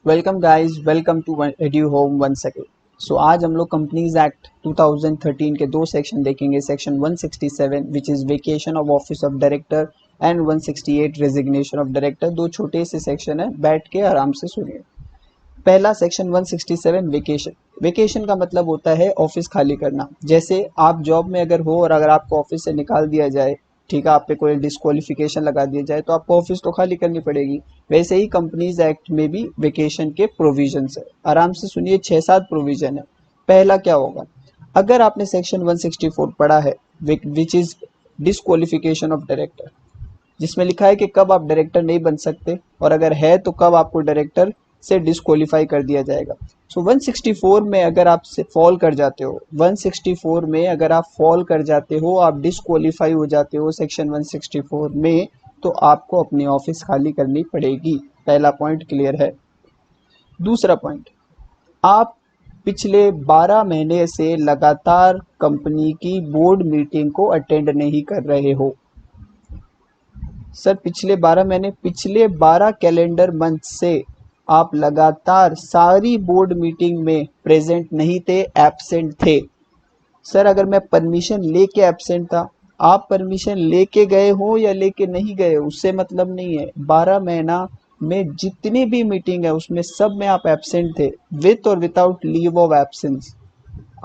Welcome guys, welcome to Edu Home once again. So आज हम लोग कंपनीज एक्ट 2013 के दो सेक्शन देखेंगे। Section 167 which is vacation of office of director and 168 resignation of director. दो छोटे से सेक्शन है, बैठ के आराम से सुनिए। पहला सेक्शन 167 वेकेशन। वेकेशन का मतलब होता है ऑफिस खाली करना। जैसे आप जॉब में अगर हो और अगर आपको ऑफिस से निकाल दिया जाए, ठीक है, आप पे कोई डिस्क्वालिफिकेशन लगा दिया जाए तो आपको ऑफिस तो खाली करनी पड़ेगी। वैसे ही कंपनीज एक्ट में भी वेकेशन के प्रोविजंस है। आराम से सुनिए, 6-7 प्रोविजन है। पहला क्या होगा, अगर आपने सेक्शन 164 पढ़ा है which is disqualification of director, जिसमें लिखा है कि कब आप डायरेक्टर नहीं बन सकते और अगर है तो कब आपको डायरेक्टर से डिस्क्वालीफाई कर दिया जाएगा। सो 164 में अगर आप से फॉल कर जाते हो, 164 में अगर आप फॉल कर जाते हो, आप डिस्क्वालीफाई हो जाते हो सेक्शन 164 में, तो आपको अपनी ऑफिस खाली करनी पड़ेगी। पहला पॉइंट क्लियर है। दूसरा पॉइंट, आप पिछले 12 महीने से लगातार कंपनी की बोर्ड मीटिंग को अटेंड नहीं कर रहे हो। सर पिछले 12 कैलेंडर मंथ से आप लगातार सारी बोर्ड मीटिंग में प्रेजेंट नहीं थे, एब्सेंट थे। सर अगर मैं परमिशन लेके एब्सेंट था, आप परमिशन लेके गए हो या लेके नहीं गए उससे मतलब नहीं है। 12 महीना में जितनी भी मीटिंग है उसमें सब में आप एब्सेंट थे, विथ और विदाउट लीव ऑफ एब्सेंस।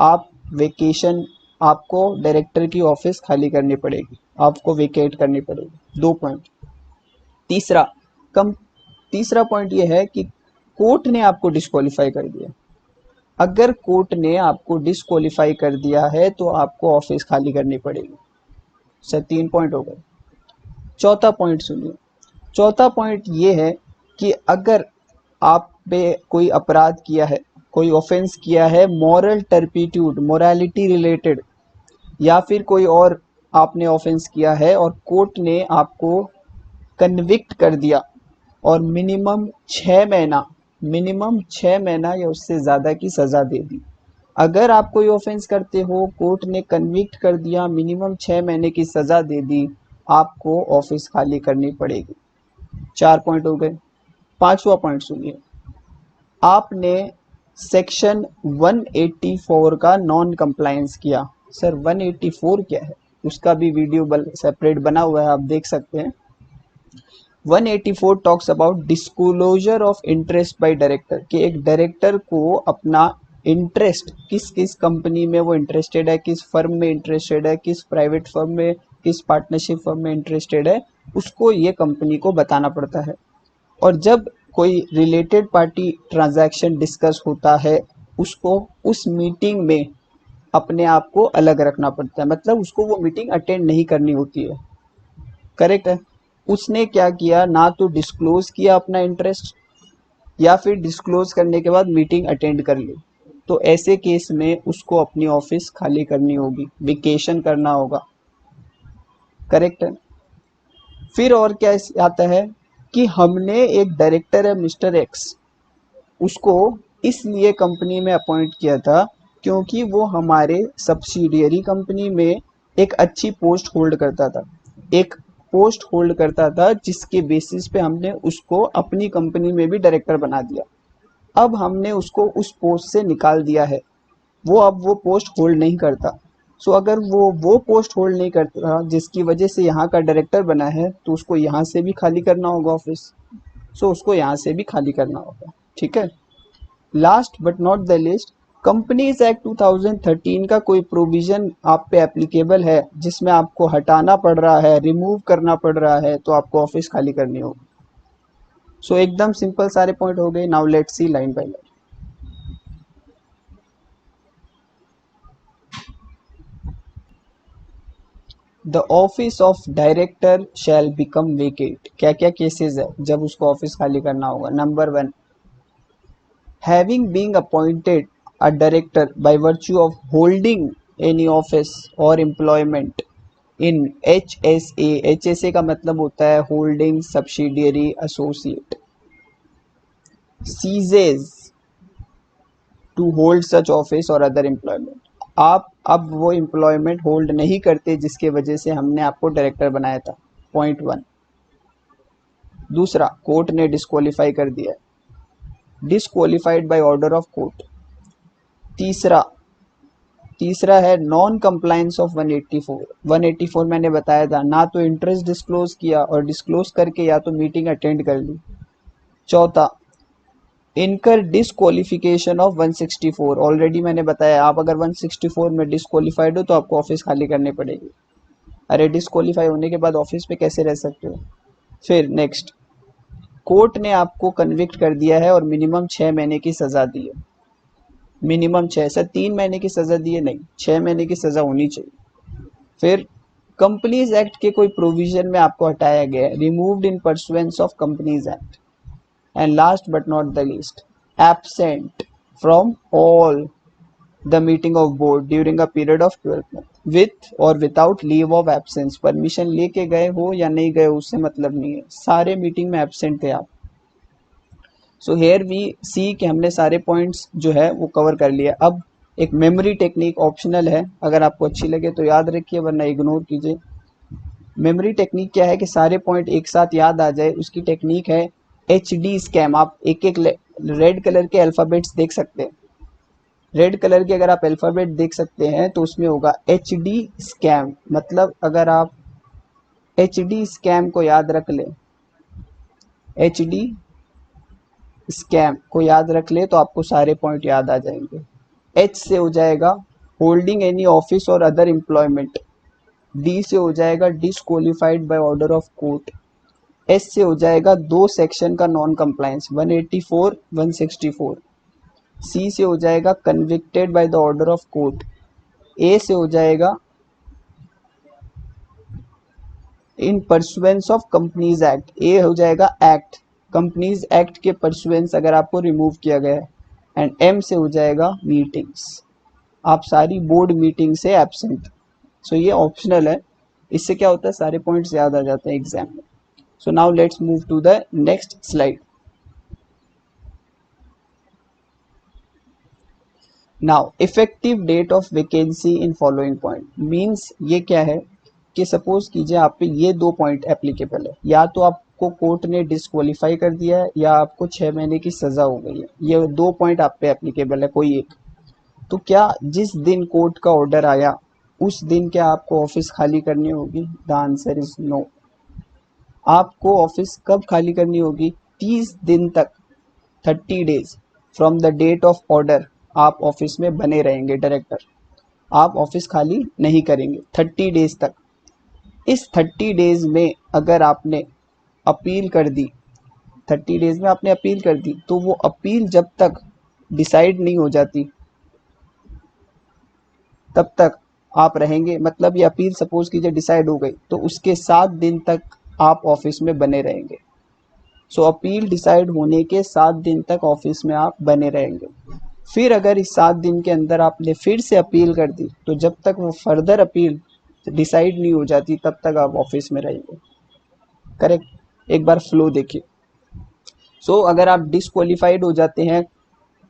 आप वेकेशन, आपको डायरेक्टर की ऑफिस खाली करनी पड़ेगी, आपको वेकेट करनी पड़ेगी। दो पॉइंट। तीसरा कम तीसरा पॉइंट ये है कि कोर्ट ने आपको डिस्क्वालीफाई कर दिया। अगर कोर्ट ने आपको डिस्क्वालीफाई कर दिया है तो आपको ऑफिस खाली करनी पड़ेगी। सर 3 पॉइंट हो गए। चौथा पॉइंट सुनिए। चौथा पॉइंट ये है कि अगर आप पे कोई अपराध किया है, कोई ऑफेंस किया है, मॉरल टर्पिट्यूड, मोरालिटी रिलेटेड, या फिर कोई और आपने ऑफेंस किया है और कोर्ट ने आपको कन्विक्ट कर दिया और मिनिमम 6 महीना या उससे ज़्यादा की सज़ा दे दी। अगर आप कोई ऑफेंस करते हो, कोर्ट ने कन्विक्ट कर दिया, मिनिमम 6 महीने की सज़ा दे दी, आपको ऑफिस खाली करनी पड़ेगी। 4 पॉइंट हो गए। पांचवा पॉइंट सुनिए। आपने सेक्शन 184 का नॉन कंप्लायंस किया। सर 184 क्या है, उसका भी वीडियो सेपरेट बना हुआ है, आप देख सकते हैं। 184 talks about disclosure of interest by director, कि एक डायरेक्टर को अपना इंटरेस्ट, किस किस कंपनी में वो इंटरेस्टेड है, किस फर्म में इंटरेस्टेड है, किस प्राइवेट फर्म में, किस पार्टनरशिप फर्म में इंटरेस्टेड है, उसको ये कंपनी को बताना पड़ता है। और जब कोई रिलेटेड पार्टी ट्रांजैक्शन डिस्कस होता है, उसको उस मीटिंग में अपने आप को अलग रखना पड़ता है, मतलब उसको वो मीटिंग अटेंड नहीं करनी होती है। करेक्ट है। उसने क्या किया, ना तो डिस्क्लोज किया अपना इंटरेस्ट, या फिर डिस्क्लोज करने के बाद मीटिंग अटेंड कर ली, तो ऐसे केस में उसको अपनी ऑफिस खाली करनी होगी, वेकेशन करना होगा। करेक्ट है। फिर और क्या आता है कि हमने एक डायरेक्टर है मिस्टर एक्स, उसको इसलिए कंपनी में अपॉइंट किया था क्योंकि वो हमारे सब्सिडियरी कंपनी में एक अच्छी पोस्ट होल्ड करता था, एक पोस्ट होल्ड करता था जिसके बेसिस पे हमने उसको अपनी कंपनी में भी डायरेक्टर बना दिया। अब हमने उसको उस पोस्ट से निकाल दिया है, वो अब वो पोस्ट होल्ड नहीं करता। सो अगर वो पोस्ट होल्ड नहीं करता जिसकी वजह से यहाँ का डायरेक्टर बना है, तो उसको यहाँ से भी खाली करना होगा ऑफिस। सो उसको यहाँ से भी खाली करना होगा। ठीक है। Last but not the list, companies act 2013 का कोई प्रोविजन आप पे एप्लीकेबल है जिसमें आपको हटाना पड़ रहा है, रिमूव करना पड़ रहा है, तो आपको ऑफिस खाली करनी होगी। सो एकदम सिंपल सारे पॉइंट हो गए। Now let's see line by line. The office of director shall become vacate. क्या क्या केसेस है जब उसको ऑफिस खाली करना होगा। Number 1, having been appointed a director by virtue of holding any office or employment in HSA। HSA का मतलब होता है holding subsidiary associate. ceases to hold such office or other employment, आप अब वो एम्प्लॉयमेंट होल्ड नहीं करते जिसके वजह से हमने आपको डायरेक्टर बनाया था। पॉइंट 1। दूसरा, कोर्ट ने डिस्क्वालीफाई कर दिया है। Disqualified by order of court. तीसरा है नॉन कंप्लायंस ऑफ 184। 184 मैंने बताया था, ना तो इंटरेस्ट डिस्क्लोज किया और डिस्क्लोज करके या तो मीटिंग अटेंड कर ली। चौथा, इनकर डिसक्वालिफिकेशन ऑफ 164। ऑलरेडी मैंने बताया, आप अगर 164 में डिसक्वालिफाइड हो तो आपको ऑफिस खाली करनी पड़ेगी। अरे डिसक्वालीफाई होने के बाद ऑफिस पे कैसे रह सकते हो। फिर नेक्स्ट, कोर्ट ने आपको कन्विक्ट कर दिया है और मिनिमम 6 महीने की सजा दी है। मिनिमम 6, सर 3 महीने की सजा दी है, नहीं 6 महीने की सजा होनी चाहिए। फिर कंपनीज एक्ट के कोई प्रोविजन में आपको हटाया गया है, removed in pursuance of companies act. And last but not the least, absent from all the meeting of board during a period of 12 month with or without leave of absence। Permission लेके गए हो या नहीं गए उससे मतलब नहीं है, सारे मीटिंग में एब्सेंट थे आप। सो हेयर वी सी कि हमने सारे पॉइंट्स जो है वो कवर कर लिया। अब एक मेमोरी टेक्निक ऑप्शनल है, अगर आपको अच्छी लगे तो याद रखिए वरना इग्नोर कीजिए। मेमोरी टेक्निक क्या है कि सारे पॉइंट एक साथ याद आ जाए, उसकी टेक्निक है HD स्कैम। आप एक एक रेड कलर के अल्फ़ाबेट्स देख सकते हैं, रेड कलर के अगर आप अल्फ़ाबेट देख सकते हैं तो उसमें होगा HD स्कैम। मतलब अगर आप HD स्कैम को याद रख लें, HD स्कैम को याद रख ले तो आपको सारे पॉइंट याद आ जाएंगे। H से हो जाएगा होल्डिंग एनी ऑफिस और अदर एम्प्लॉयमेंट। D से हो जाएगा disqualified by order of court. S से हो जाएगा 2 सेक्शन का नॉन कंप्लायंस 184 164। C से हो जाएगा convicted by the order of court. A से हो जाएगा इन pursuance of companies act. A हो जाएगा एक्ट, कंपनीज एक्ट के परसुएंस अगर आपको रिमूव किया गया है। एंड M से हो जाएगा मीटिंग्स, आप सारी बोर्ड मीटिंग से एब्सेंट। सो ये ऑप्शनल है, इससे क्या होता है सारे पॉइंट्स याद आ जाते हैं एग्जाम में। So now let's move to the next slide. Now effective date of vacancy in following point means ये क्या है कि सपोज कीजिए आप पे ये 2 पॉइंट एप्लीकेबल है, या तो आपको कोर्ट ने डिसक्वालीफाई कर दिया है या आपको 6 महीने की सजा हो गई है। ये 2 पॉइंट आप पे एप्लीकेबल है कोई एक। तो क्या जिस दिन कोर्ट का ऑर्डर आया उस दिन क्या आपको ऑफिस खाली करनी होगी? The answer is no. आपको ऑफिस कब खाली करनी होगी? 30 दिन तक, 30 days from the date of order आप ऑफिस में बने रहेंगे। डायरेक्टर आप ऑफिस खाली नहीं करेंगे 30 डेज तक। इस 30 डेज में अगर आपने अपील कर दी, 30 डेज में आपने अपील कर दी तो वो अपील जब तक डिसाइड नहीं हो जाती तब तक आप रहेंगे। मतलब ये अपील सपोज कीजिए डिसाइड हो गई तो उसके 7 दिन तक आप ऑफिस में बने रहेंगे। सो अपील डिसाइड होने के 7 दिन तक ऑफिस में आप बने रहेंगे। फिर अगर इस 7 दिन के अंदर आपने फिर से अपील कर दी तो जब तक वो फर्दर अपील डिसाइड नहीं हो जाती तब तक आप ऑफिस में रहेंगे। करेक्ट, एक बार फ्लो देखिए। सो अगर आप डिसक्वालीफाइड हो जाते हैं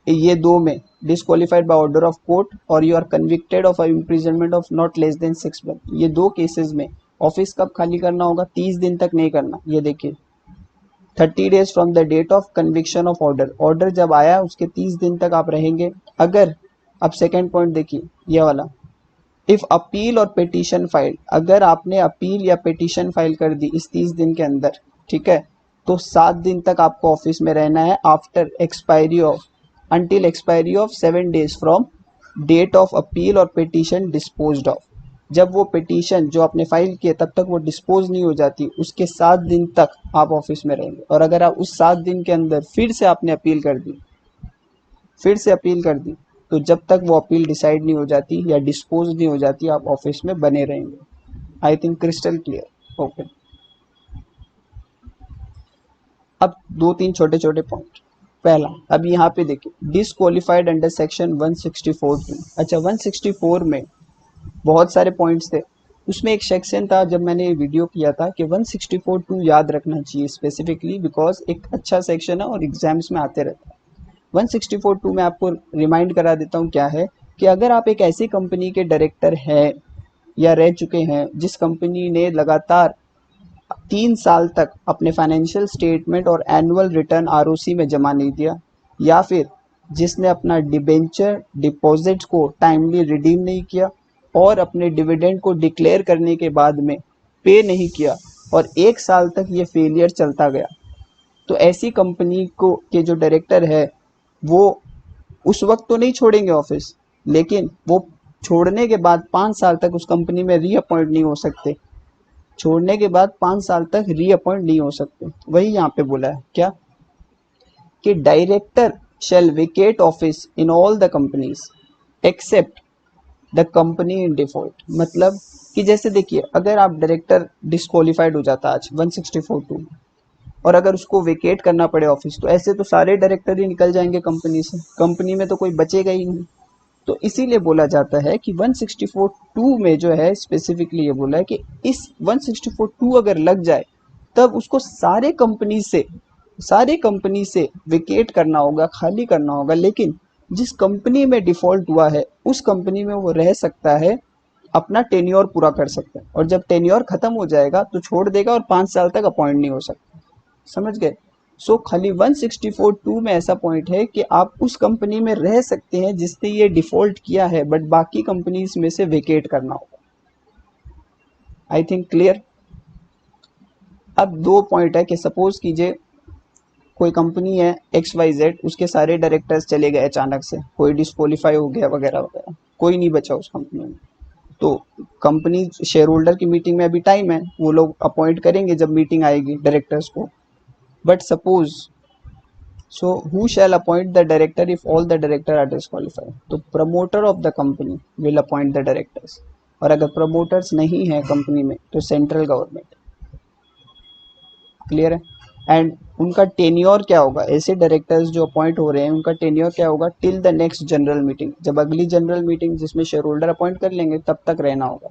ये 2 में, disqualified by order of court और you are convicted of imprisonment of not less than 6 month, ये 2 केसेस में ऑफिस कब खाली करना होगा? 30 दिन तक नहीं करना। ये देखिए 30 days from the date of conviction of order, order जब आया उसके 30 दिन तक आप रहेंगे। अगर, अब सेकेंड पॉइंट देखिए ये वाला, इफ अपील और पिटीशन फाइल, अगर आपने अपील या पिटीशन फाइल कर दी इस 30 दिन के अंदर, ठीक है, तो 7 दिन तक आपको ऑफिस में रहना है। After expiry of, until expiry of 7 days from date of appeal और petition disposed of। जब वो पिटीशन जो आपने फाइल किए तब तक वो डिस्पोज नहीं हो जाती उसके 7 दिन तक आप ऑफिस में रहेंगे। और अगर आप उस 7 दिन के अंदर फिर से आपने अपील कर दी, फिर से अपील कर दी तो जब तक वो अपील डिसाइड नहीं हो जाती या डिस्पोज नहीं हो जाती आप ऑफिस में बने रहेंगे। I think crystal clear. Okay, अब 2-3 छोटे छोटे पॉइंट। पहला, अब यहाँ पे देखिए डिसक्वालीफाइड अंडर सेक्शन 164(2)। अच्छा 164 में बहुत सारे पॉइंट्स थे, उसमें एक सेक्शन था जब मैंने वीडियो किया था कि 164(2) याद रखना चाहिए स्पेसिफिकली बिकॉज एक अच्छा सेक्शन है और एग्जाम्स में आते रहता है। 164(2) में आपको रिमाइंड करा देता हूँ क्या है कि अगर आप एक ऐसी कंपनी के डायरेक्टर हैं या रह चुके हैं जिस कंपनी ने लगातार 3 साल तक अपने फाइनेंशियल स्टेटमेंट और एनुअल रिटर्न ROC में जमा नहीं दिया, या फिर जिसने अपना डिबेंचर डिपॉजिट्स को टाइमली रिडीम नहीं किया और अपने डिविडेंड को डिक्लेयर करने के बाद में पे नहीं किया और 1 साल तक ये फेलियर चलता गया, तो ऐसी कंपनी को के जो डायरेक्टर है वो उस वक्त तो नहीं छोड़ेंगे ऑफिस, लेकिन वो छोड़ने के बाद 5 साल तक उस कंपनी में रीअपॉइंट नहीं हो सकते। छोड़ने के बाद 5 साल तक रीअपॉइंट नहीं हो सकते। वही यहाँ पे बोला है क्या कि director shall vacate office in all the companies except the company in default. मतलब कि जैसे देखिए, अगर आप डायरेक्टर डिस्क्वालीफाइड हो जाता आज 164(2) और अगर उसको वेकेट करना पड़े ऑफिस, तो ऐसे तो सारे डायरेक्टर ही निकल जाएंगे कंपनी से, कंपनी में तो कोई बचेगा ही नहीं। तो इसीलिए बोला जाता है कि 164(2) में जो है स्पेसिफिकली ये बोला है कि इस 164(2) अगर लग जाए तब उसको सारे कंपनी से विकेट करना होगा, खाली करना होगा। लेकिन जिस कंपनी में डिफॉल्ट हुआ है उस कंपनी में वो रह सकता है, अपना टेन्योर पूरा कर सकता है, और जब टेन्योर खत्म हो जाएगा तो छोड़ देगा और 5 साल तक अपॉइंट नहीं हो सकता। समझ गए? सो खाली 164(2) में ऐसा पॉइंट है कि आप उस कंपनी में रह सकते हैं जिसने ये डिफॉल्ट किया है, बट बाकी कंपनीज में से वेकेट करना होगा। I think clear. अब 2 पॉइंट है कि सपोज कीजिए कोई कंपनी है XYZ, उसके सारे डायरेक्टर्स चले गए अचानक से, कोई डिस्क्वालीफाई हो गया वगैरह वगैरह, कोई नहीं बचा उस कंपनी में, तो कंपनी शेयर होल्डर की मीटिंग में अभी टाइम है, वो लोग अपॉइंट करेंगे जब मीटिंग आएगी डायरेक्टर्स को। But suppose so who shall appoint the director if all the director are disqualified? तो promoter of the company will appoint the directors, और अगर प्रमोटर्स नहीं है कंपनी में तो सेंट्रल गवर्नमेंट। क्लियर है? एंड उनका टेन्योर क्या होगा, ऐसे डायरेक्टर्स जो अपॉइंट हो रहे हैं उनका टेन्योर क्या होगा, till the next general meeting. जब अगली जनरल मीटिंग जिसमें शेयर होल्डर अपॉइंट कर लेंगे तब तक रहना होगा,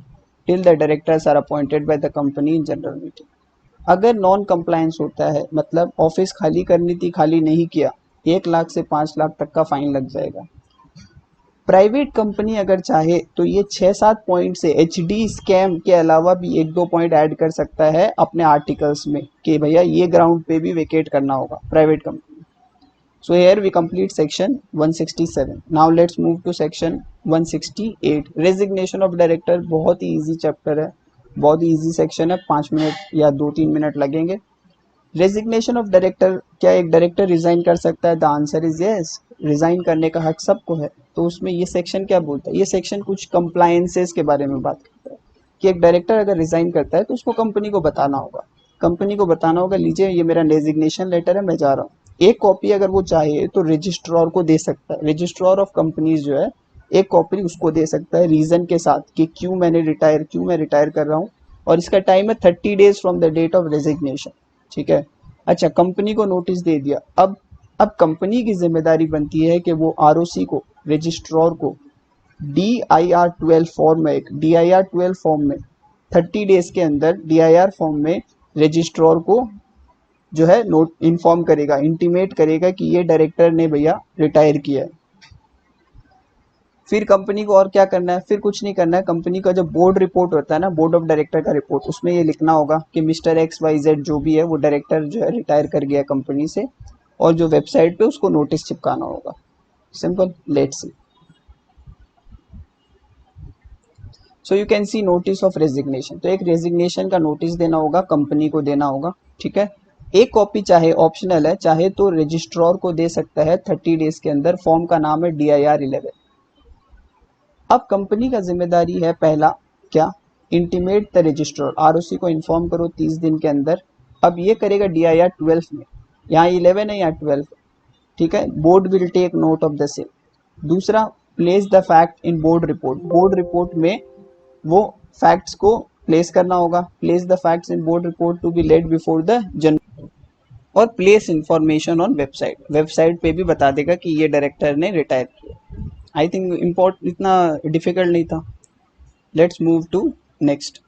till the directors are appointed by the company in general meeting. अगर नॉन कंप्लायंस होता है, मतलब ऑफिस खाली करनी थी, खाली नहीं किया, 1 लाख से 5 लाख तक का फाइन लग जाएगा। प्राइवेट कंपनी अगर चाहे तो ये 6-7 पॉइंट से HD स्कैम के अलावा भी 1-2 पॉइंट ऐड कर सकता है अपने आर्टिकल्स में कि भैया ये ग्राउंड पे भी वेकेट करना होगा private company. So here we complete section 167। Now let's move to section 168, resignation of director. बहुत ही इजी चैप्टर है, बहुत ही इजी सेक्शन है, 5 मिनट या 2-3 मिनट लगेंगे। रेजिग्नेशन ऑफ डायरेक्टर, क्या एक डायरेक्टर रिजाइन कर सकता है? The answer is yes, resign करने का हक सबको है। तो उसमें ये सेक्शन क्या बोलता है? ये सेक्शन कुछ कंप्लायंसेस के बारे में बात करता है कि एक डायरेक्टर अगर रिजाइन करता है तो उसको कंपनी को बताना होगा, लीजिए ये मेरा रेजिग्नेशन लेटर है, मैं जा रहा हूँ। एक कॉपी अगर वो चाहे तो रजिस्ट्रार को दे सकता है, रजिस्ट्रार ऑफ कंपनीज जो है एक कॉपी उसको दे सकता है रीजन के साथ कि क्यों मैं रिटायर कर रहा हूँ, और इसका टाइम है 30 days from the date of resignation. ठीक है? अच्छा, कंपनी को नोटिस दे दिया। अब कंपनी की जिम्मेदारी बनती है कि वो ROC को, रजिस्ट्रार को DIR 12 फॉर्म में, एक DIR 12 फॉर्म में 30 डेज के अंदर DIR फॉर्म में रजिस्ट्रार को जो है नोट इन्फॉर्म करेगा, इंटीमेट करेगा कि ये डायरेक्टर ने भैया रिटायर किया है। फिर कंपनी को और क्या करना है? फिर कुछ नहीं करना है। कंपनी का जो बोर्ड रिपोर्ट होता है ना, बोर्ड ऑफ डायरेक्टर का रिपोर्ट, उसमें ये लिखना होगा कि मिस्टर XYZ जो भी है वो डायरेक्टर जो है रिटायर कर गया कंपनी से, और जो वेबसाइट पे उसको नोटिस चिपकाना होगा। Simple, let's see. So you can see notice of resignation. तो एक रेजिग्नेशन का नोटिस देना होगा, कंपनी को देना होगा। ठीक है? एक कॉपी चाहे ऑप्शनल है, चाहे तो रजिस्ट्रार को दे सकता है 30 डेज के अंदर। फॉर्म का नाम है DIR 11। अब कंपनी का जिम्मेदारी है पहला क्या, इंटीमेट द रजिस्ट्रार, ROC को इन्फॉर्म करो 30 दिन के अंदर। अब ये करेगा DIR 12 में, यहाँ 11 है या 12। ठीक है? Board will take note of the same. दूसरा, place the fact in board report, board report में वो फैक्ट्स को प्लेस करना होगा। Place the facts in board report to be laid before the general, और place information on website, website पे भी बता देगा कि ये डायरेक्टर ने रिटायर किया। आई थिंक इतना डिफिकल्ट नहीं था। Let's move to next.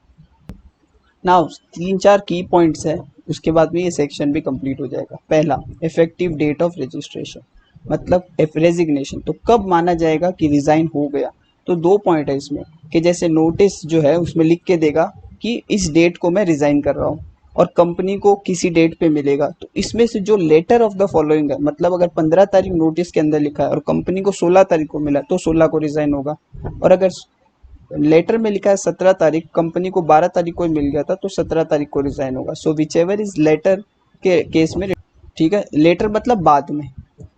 Now 3-4 की पॉइंट्स है, उसके बाद में ये सेक्शन भी कंप्लीट हो जाएगा। पहला, इफेक्टिव डेट ऑफ रजिस्ट्रेशन, मतलब रेजिग्नेशन तो कब माना जाएगा कि रिजाइन हो गया। तो 2 पॉइंट है इसमें कि जैसे नोटिस जो है उसमें लिख के देगा कि इस डेट को मैं रिजाइन कर रहा हूँ, और कंपनी को किसी डेट पे मिलेगा, तो इसमें से जो लेटर ऑफ द फॉलोइंग है, मतलब अगर 15 तारीख नोटिस के अंदर लिखा है और कंपनी को 16 तारीख को मिला तो 16 को रिजाइन होगा, और अगर लेटर में लिखा है 17 तारीख, कंपनी को 12 तारीख को ही मिल गया था तो 17 तारीख को रिजाइन होगा। So whichever is later के केस में, ठीक है, लेटर मतलब बाद में।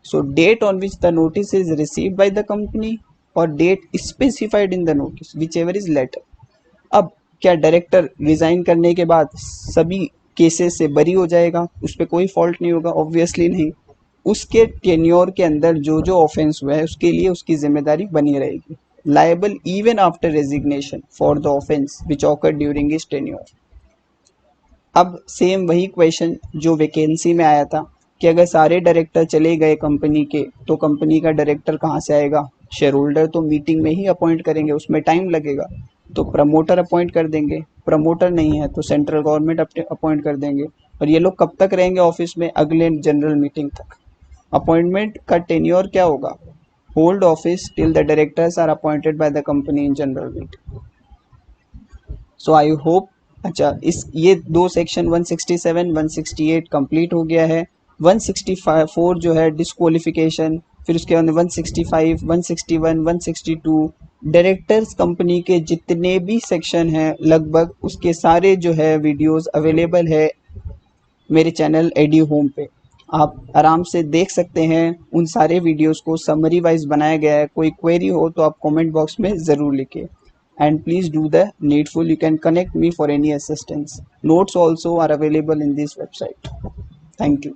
So date on which the notice is received by the company और date specified in the notice, whichever is later. अब क्या डायरेक्टर रिजाइन करने के बाद सभी केसेस से बरी हो जाएगा, उस पर कोई फॉल्ट नहीं होगा? ऑब्वियसली नहीं। उसके टेन्योर के अंदर जो जो ऑफेंस हुआ है उसके लिए उसकी जिम्मेदारी बनी रहेगी, liable even after resignation for the offence which occur during his tenure. अब सेम वही क्वेश्चन जो वैकेंसी में आया था कि अगर सारे डायरेक्टर चले गए कंपनी के तो कंपनी का डायरेक्टर कहाँ से आएगा? शेयर होल्डर तो मीटिंग में ही अपॉइंट करेंगे, उसमें टाइम लगेगा, तो प्रमोटर अपॉइंट कर देंगे। प्रमोटर नहीं है तो सेंट्रल गवर्नमेंट अपॉइंट कर देंगे। और ये लोग कब तक रहेंगे ऑफिस में? अगले जनरल मीटिंग तक। अपॉइंटमेंट का टेन्योर क्या होगा? Hold office till the directors are appointed by the company in general meeting. So I hope, अच्छा इस ये दो सेक्शन 167 168 कंप्लीट हो गया है। 164 जो है डिस्क्वालिफिकेशन, फिर उसके बाद 165 161 162 डायरेक्टर्स कंपनी के जितने भी सेक्शन हैं लगभग उसके सारे जो है वीडियोस अवेलेबल है मेरे चैनल एड्यू होम पे। आप आराम से देख सकते हैं, उन सारे वीडियोस को समरी वाइज बनाया गया है। कोई क्वेरी हो तो आप कमेंट बॉक्स में ज़रूर लिखें। And please do the needful. You can connect me for any assistance. Notes also are available in this website. Thank you.